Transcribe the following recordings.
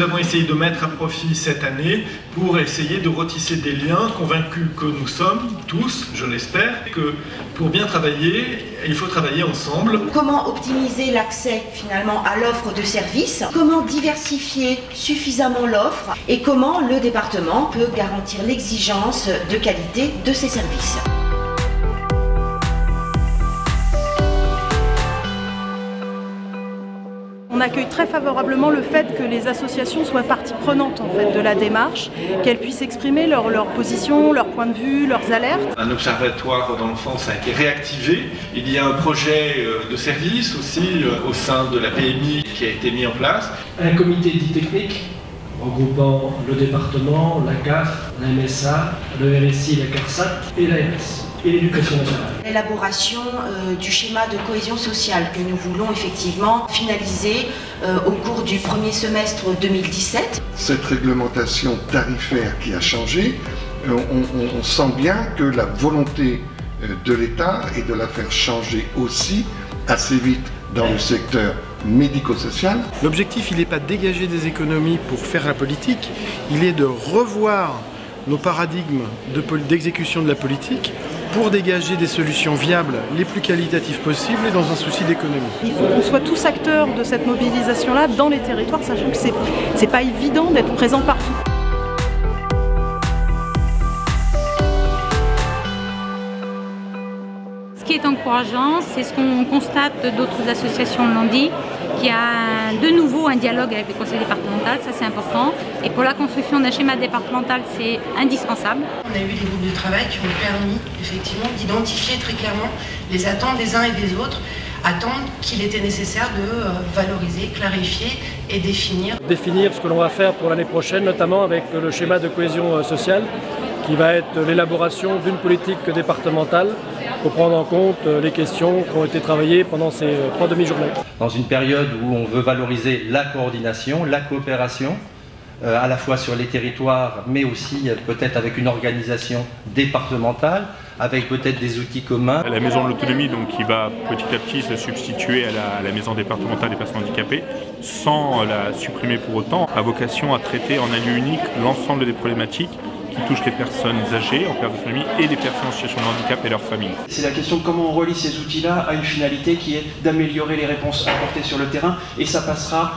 avons essayé de mettre à profit cette année pour essayer de retisser des liens, convaincus que nous sommes tous, je l'espère, que pour bien travailler, il faut travailler ensemble. Comment optimiser l'accès finalement à l'offre de services, comment diversifier suffisamment l'offre et comment le département peut garantir l'exigence de qualité de ses services. On accueille très favorablement le fait que les associations soient partie prenante en fait, de la démarche, qu'elles puissent exprimer leur position, leur point de vue, leurs alertes. Un observatoire dans l'enfance a été réactivé. Il y a un projet de service aussi au sein de la PMI qui a été mis en place. Un comité dit technique regroupant le département, la CAF, la MSA, le RSI, la CARSAT et l'ARS. Et l'éducation nationale. L'élaboration du schéma de cohésion sociale que nous voulons effectivement finaliser au cours du premier semestre 2017. Cette réglementation tarifaire qui a changé, on sent bien que la volonté de l'État est de la faire changer aussi assez vite dans le secteur médico-social. L'objectif, il n'est pas de dégager des économies pour faire la politique, il est de revoir nos paradigmes d'exécution de la politique pour dégager des solutions viables les plus qualitatives possibles et dans un souci d'économie. Il faut qu'on soit tous acteurs de cette mobilisation-là dans les territoires, sachant que c'est pas évident d'être présent partout. Ce qui est encourageant, c'est ce qu'on constate, d'autres associations l'ont dit, qu'il y a de nouveau un dialogue avec le conseil départemental, ça c'est important. Et pour la construction d'un schéma départemental, c'est indispensable. On a eu des groupes de travail qui ont permis effectivement d'identifier très clairement les attentes des uns et des autres, attentes qu'il était nécessaire de valoriser, clarifier et définir. Définir ce que l'on va faire pour l'année prochaine, notamment avec le schéma de cohésion sociale, qui va être l'élaboration d'une politique départementale pour prendre en compte les questions qui ont été travaillées pendant ces 3 demi-journées. Dans une période où on veut valoriser la coordination, la coopération, à la fois sur les territoires, mais aussi peut-être avec une organisation départementale, avec peut-être des outils communs. La maison de l'autonomie, donc, qui va petit à petit se substituer à la maison départementale des personnes handicapées, sans la supprimer pour autant, a vocation à traiter en un lieu unique l'ensemble des problématiques qui touchent les personnes âgées en perte d'autonomie et les personnes en situation de handicap et leurs familles. C'est la question de comment on relie ces outils-là à une finalité qui est d'améliorer les réponses apportées sur le terrain, et ça passera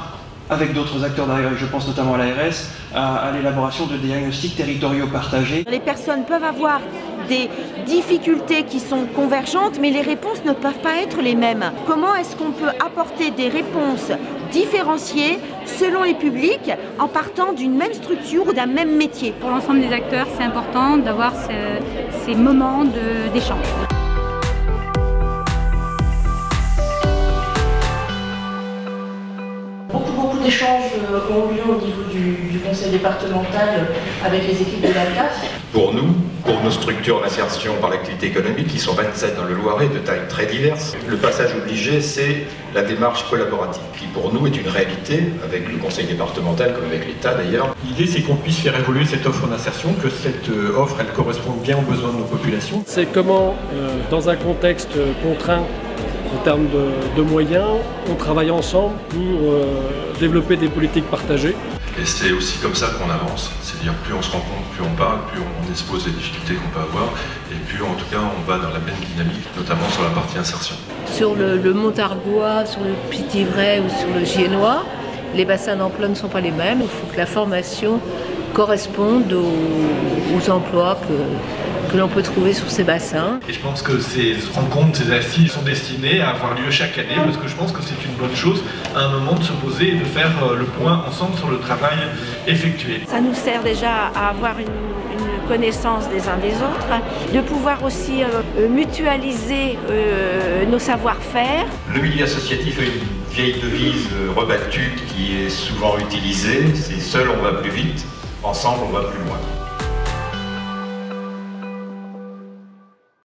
avec d'autres acteurs derrière, je pense notamment à l'ARS, à l'élaboration de diagnostics territoriaux partagés. Les personnes peuvent avoir des difficultés qui sont convergentes, mais les réponses ne peuvent pas être les mêmes. Comment est-ce qu'on peut apporter des réponses différenciées selon les publics en partant d'une même structure ou d'un même métier? Pour l'ensemble des acteurs, c'est important d'avoir ces moments d'échange. Beaucoup d'échanges ont lieu au niveau du conseil départemental avec les équipes de la CAF. Pour nous, pour nos structures d'insertion par l'activité économique, qui sont 27 dans le Loiret, de tailles très diverses, le passage obligé, c'est la démarche collaborative, qui pour nous est une réalité, avec le conseil départemental, comme avec l'État d'ailleurs. L'idée, c'est qu'on puisse faire évoluer cette offre d'insertion, que cette offre, elle corresponde bien aux besoins de nos populations. C'est comment, dans un contexte contraint, en termes de moyens, on travaille ensemble pour développer des politiques partagées. Et c'est aussi comme ça qu'on avance, c'est-à-dire plus on se rencontre, plus on parle, plus on expose les difficultés qu'on peut avoir, et plus en tout cas on va dans la même dynamique, notamment sur la partie insertion. Sur le Montargois, sur le Pithiviers ou sur le Giennois, les bassins d'emploi ne sont pas les mêmes. Il faut que la formation corresponde aux emplois que l'on peut trouver sur ces bassins. Et je pense que ces rencontres, ces assises sont destinées à avoir lieu chaque année, parce que je pense que c'est une bonne chose à un moment de se poser et de faire le point ensemble sur le travail effectué. Ça nous sert déjà à avoir une connaissance des uns des autres, de pouvoir aussi mutualiser nos savoir-faire. Le milieu associatif a une vieille devise rebattue qui est souvent utilisée, c'est seul on va plus vite, ensemble on va plus loin.